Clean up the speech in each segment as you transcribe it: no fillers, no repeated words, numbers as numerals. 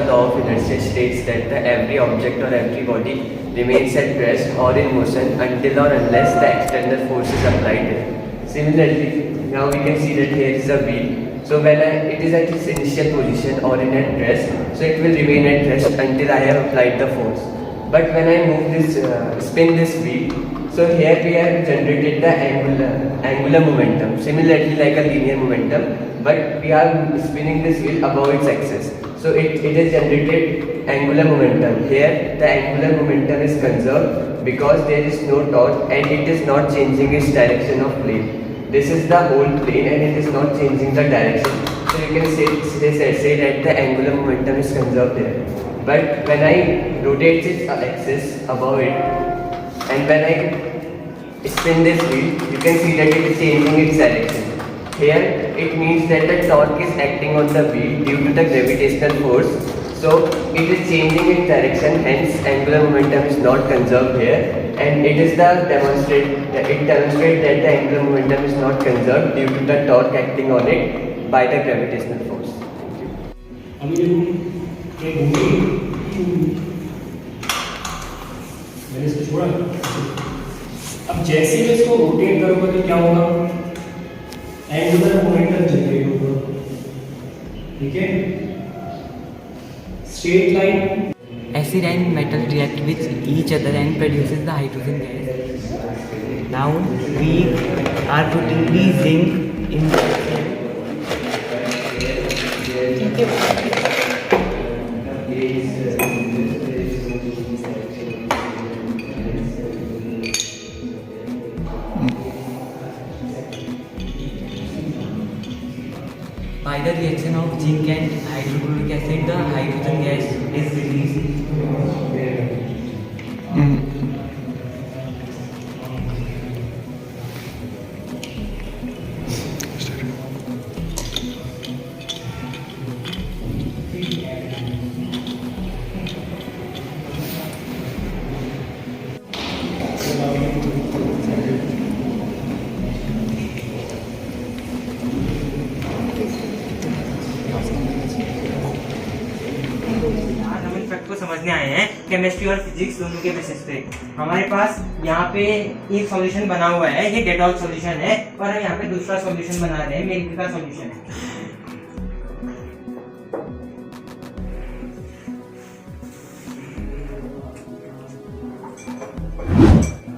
law of inertia states that every object or every body remains at rest or in motion until or unless the external force is applied there. Similarly, now we can see that here is a wheel. So when it is at its initial position or in at rest, so it will remain at rest until I have applied the force. But when I move this, spin this wheel, so here we have generated the angular momentum, similarly like a linear momentum, but we are spinning this wheel above its axis. So it has generated angular momentum. Here the angular momentum is conserved because there is no torque and it is not changing its direction of plane. This is the whole plane and it is not changing the direction. So you can say that the angular momentum is conserved there. But when I rotate its axis above it, and when I spin this wheel, you can see that it is changing its direction. Here it means that the torque is acting on the wheel due to the gravitational force. So it is changing its direction, hence angular momentum is not conserved here. And it is demonstrates that the angular momentum is not conserved due to the torque acting on it by the gravitational force. Thank you. मैंने इसको छोड़ा। अब जैसे मैं इसको rotate करूँगा तो क्या होगा? एंगुलर मोमेंटम जनरेट होगा, ठीक है? Straight line. Acid and metal react with each other and produces the hydrogen gas. Now we are putting the zinc in the by the reaction of zinc and hydrochloric acid, the hydrogen gas is released. को समझने आए हैं chemistry और physics दोनों के basis पे। हमारे पास यहाँ पे एक सॉल्यूशन बना हुआ है, ये डेटॉल सॉल्यूशन है, और हम यहाँ पे दूसरा सॉल्यूशन बना रहे हैं, मिल्क का सॉल्यूशन है।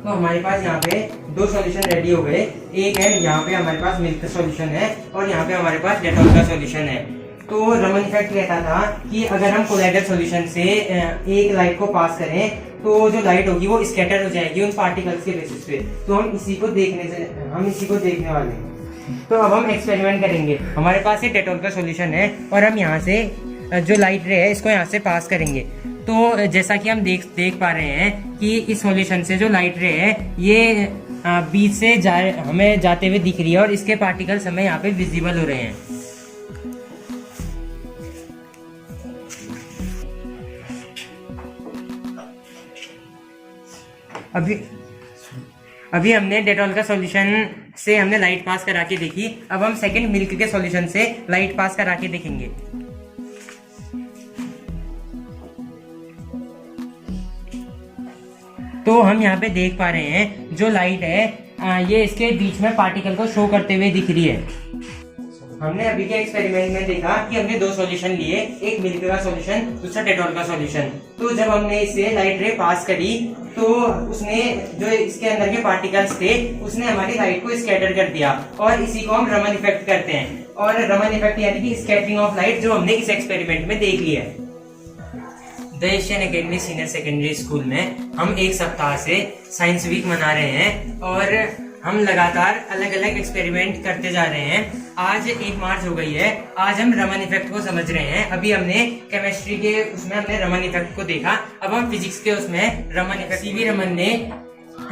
तो हमारे पास यहाँ पे दो सॉल्यूशन रेडी हो गए। एक है यहाँ पे हमारे पास मिल्क का सॉल्यूशन है और यहाँ पे हमारे पास डेटॉल का सॉल्यूशन है। तो रमन इफेक्ट कहता था कि अगर हम कोलाइडर सॉल्यूशन से एक लाइट को पास करें तो जो लाइट होगी वो स्कैटर हो जाएगी उन पार्टिकल्स के बेसिस पे। तो हम इसी को देखने वाले हैं। तो अब हम एक्सपेरिमेंट करेंगे। हमारे पास ये डेटॉल का सॉल्यूशन है और हम यहाँ से जो लाइट रे है इसको यहाँ से पास करेंगे। तो जैसा कि हम देख पा रहे हैं कि इस सॉल्यूशन से जो लाइट रे है ये बीच से हमें जाते हुए दिख रही है और इसके पार्टिकल्स हमें यहाँ पे विजिबल हो रहे हैं। अभी हमने डेटॉल का सॉल्यूशन से हमने लाइट पास करा के देखी। अब हम सेकंड मिल्क के सॉल्यूशन से लाइट पास करा के देखेंगे। तो हम यहाँ पे देख पा रहे हैं जो लाइट है ये इसके बीच में पार्टिकल को शो करते हुए दिख रही है। हमने अभी के एक्सपेरिमेंट में देखा कि हमने दो सॉल्यूशन लिए, एक मिल्क का सॉल्यूशन, दूसरा डेटॉल का सॉल्यूशन। तो जब हमने इसे लाइट रे पास करी तो उसने जो इसके अंदर के पार्टिकल्स थे उसने हमारी लाइट को स्कैटर कर दिया और इसी को हम रमन इफेक्ट कहते हैं। और रमन इफेक्ट यानी कि स्कैटरिंग ऑफ लाइट जो हमने इस एक्सपेरिमेंट में देख लिया है। The Asian academy senior secondary school में हम एक सप्ताह से साइंस वीक मना रहे हैं और हम लगातार अलग अलग एक्सपेरिमेंट करते जा रहे हैं। आज 1 मार्च हो गई है। आज हम रमन इफेक्ट को समझ रहे हैं। अभी हमने केमिस्ट्री के उसमें हमने रमन इफेक्ट को देखा। अब हम फिजिक्स के उसमें रमन इफेक्ट। सीवी रमन ने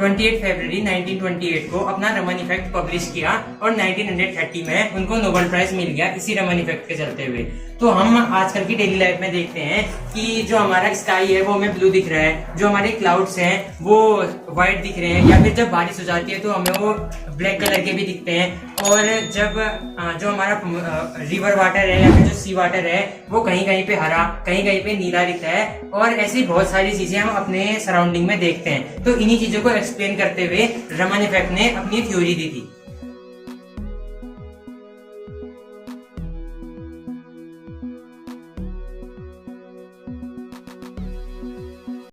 28 फरवरी 1928 को अपना रमन इफेक्ट पब्लिश किया और 1930 में उनको नोबेल प्राइज मिल गया इसी रमन इफेक्ट के चलते हुए। तो हम आजकल की डेली लाइफ में देखते हैं कि जो हमारा स्काई है वो हमें ब्लू दिख रहा है, जो हमारे क्लाउड्स हैं वो व्हाइट दिख रहे हैं, या फिर जब बारिश हो जाती है तो हमें वो ब्लैक कलर के भी दिखते हैं। और जब जो हमारा रिवर वाटर है या फिर जो सी वाटर है वो कहीं कहीं पे हरा, कहीं कहीं पे नीला दिखता है। और ऐसी बहुत सारी चीजें हम अपने सराउंडिंग में देखते हैं। तो इन्हीं चीजों को एक्सप्लेन करते हुए रमन इफेक्ट ने अपनी थ्योरी दी थी।